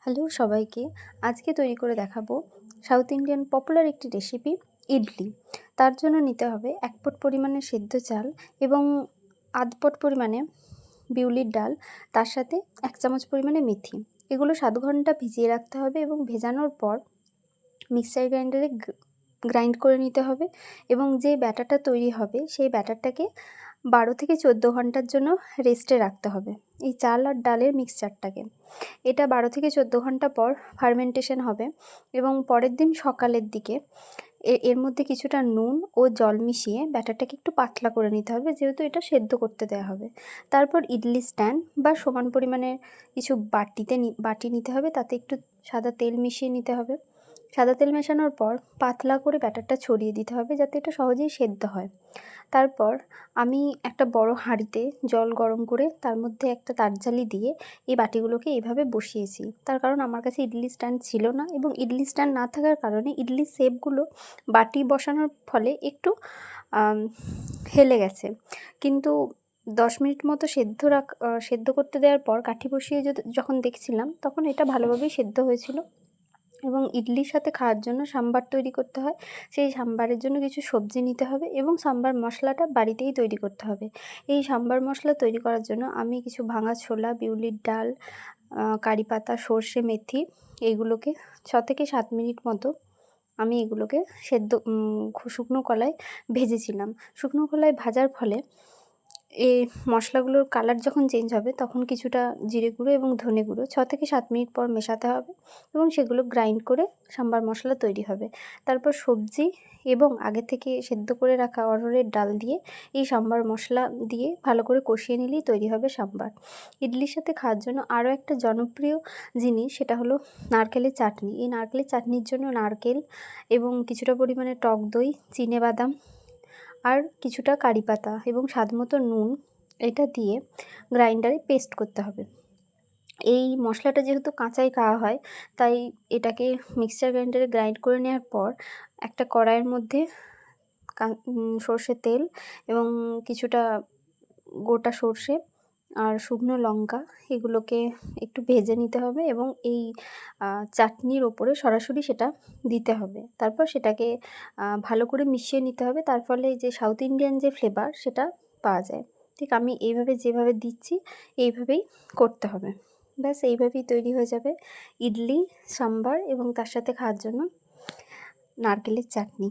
Hello সবাইকে। আজকে তৈরি করে দেখাবো সাউথ ইন্ডিয়ান পপুলার একটি রেসিপি ইডলি। তার জন্য নিতে হবে 1 পট পরিমাণে সেদ্ধ চাল এবং আধ পট পরিমাণে বিউলির ডাল, তার সাথে 1 চামচ পরিমাণে মেথি। এগুলো 7 ঘন্টা ভিজিয়ে রাখতে হবে এবং ভেজানোর পর মিক্সার গ্রাইন্ডারে গ্রাইন্ড করে নিতে হবে এবং যে ব্যাটারটা তৈরি হবে সেই ব্যাটারটাকে 12 থেকে 14 ঘন্টার জন্য রেস্টে রাখতে হবে এই চাল আর ডালের মিক্সচারটাকে। এটা 12 থেকে 14 ঘন্টা পর ফার্মেন্টেশন হবে এবং পরের দিন সকালের দিকে এর মধ্যে কিছুটা নুন ও জল মিশিয়ে ব্যাটারটাকে একটু পাতলা করে নিতে হবে, যেহেতু এটা সেদ্ধ করতে দেওয়া হবে। তারপর ইডলি স্ট্যান্ড বা সমান পরিমাণে কিছু বাটি নিতে হবে, তাতে একটু সাদা তেল মিশিয়ে নিতে হবে। সাদা তেল মেশানোর পর পাতলা করে ব্যাটারটা ছড়িয়ে দিতে হবে যাতে এটা সহজেই সেদ্ধ হয়। তারপর আমি একটা বড় হাঁড়িতে জল গরম করে তার মধ্যে একটা তারজালি দিয়ে এই বাটিগুলোকে এইভাবে বসিয়েছি। তার কারণ আমার কাছে ইডলি স্ট্যান্ড ছিল না এবং ইডলি স্ট্যান্ড না থাকার কারণে ইডলির শেপগুলো বাটি বসানোর ফলে একটু হেলে গেছে। কিন্তু 10 মিনিট মতো সেদ্ধ করতে দেওয়ার পর কাঠি বসিয়ে যখন দেখছিলাম তখন এটা ভালোভাবেই সেদ্ধ হয়েছিল। এবং ইডলির সাথে খাওয়ার জন্য সাম্বার তৈরি করতে হয়। সেই সাম্বারের জন্য কিছু সবজি নিতে হবে এবং সাম্বার মশলাটা বাড়িতেই তৈরি করতে হবে। এই সাম্বার মশলা তৈরি করার জন্য আমি কিছু ভাঙা ছোলা, বিউলির ডাল, কারি পাতা, সর্ষে, মেথি এইগুলোকে 6 থেকে 7 মিনিট মতো আমি এগুলোকে শুকনো কড়ায় ভেজেছিলাম। শুকনো কড়ায় ভাজার ফলে এই মশলাগুলোর কালার যখন চেঞ্জ হবে তখন কিছুটা জিরে গুঁড়ো এবং ধনে গুঁড়ো 6 থেকে 7 মিনিট পর মেশাতে হবে এবং সেগুলো গ্রাইন্ড করে সাম্বার মশলা তৈরি হবে। তারপর সবজি এবং আগে থেকে সেদ্ধ করে রাখা অরহরের ডাল দিয়ে এই সাম্বার মশলা দিয়ে ভালো করে কষিয়ে নিলেই তৈরি হবে সাম্বার। ইডলির সাথে খাওয়ার জন্য আরও একটা জনপ্রিয় জিনিস, সেটা হলো নারকেলের চাটনি। এই নারকেলের চাটনির জন্য নারকেল এবং কিছুটা পরিমাণে টক দই, চিনেবাদাম আর কিছুটা কারি পাতা এবং স্বাদমতো নুন এটা দিয়ে গ্রাইন্ডারে পেস্ট করতে হবে। এই মশলাটা যেহেতু কাঁচাই খাওয়া হয় তাই এটাকে মিক্সচার গ্রাইন্ডারে গ্রাইন্ড করে নেওয়ার পর একটা কড়াইয়ের মধ্যে সর্ষের তেল এবং কিছুটা গোটা সর্ষে আর শুকনো লঙ্কা এগুলোকে একটু ভেজে নিতে হবে এবং এই চাটনির ওপরে সরাসরি সেটা দিতে হবে। তারপর সেটাকে ভালো করে মিশিয়ে নিতে হবে, তার ফলে যে সাউথ ইন্ডিয়ান যে ফ্লেভার সেটা পাওয়া যায়। ঠিক আমি এইভাবে যেভাবে দিচ্ছি এইভাবেই করতে হবে। ব্যাস এইভাবেই তৈরি হয়ে যাবে ইডলি, সাম্বার এবং তার সাথে খাওয়ার জন্য নারকেলের চাটনি।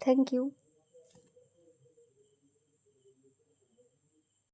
Thank you.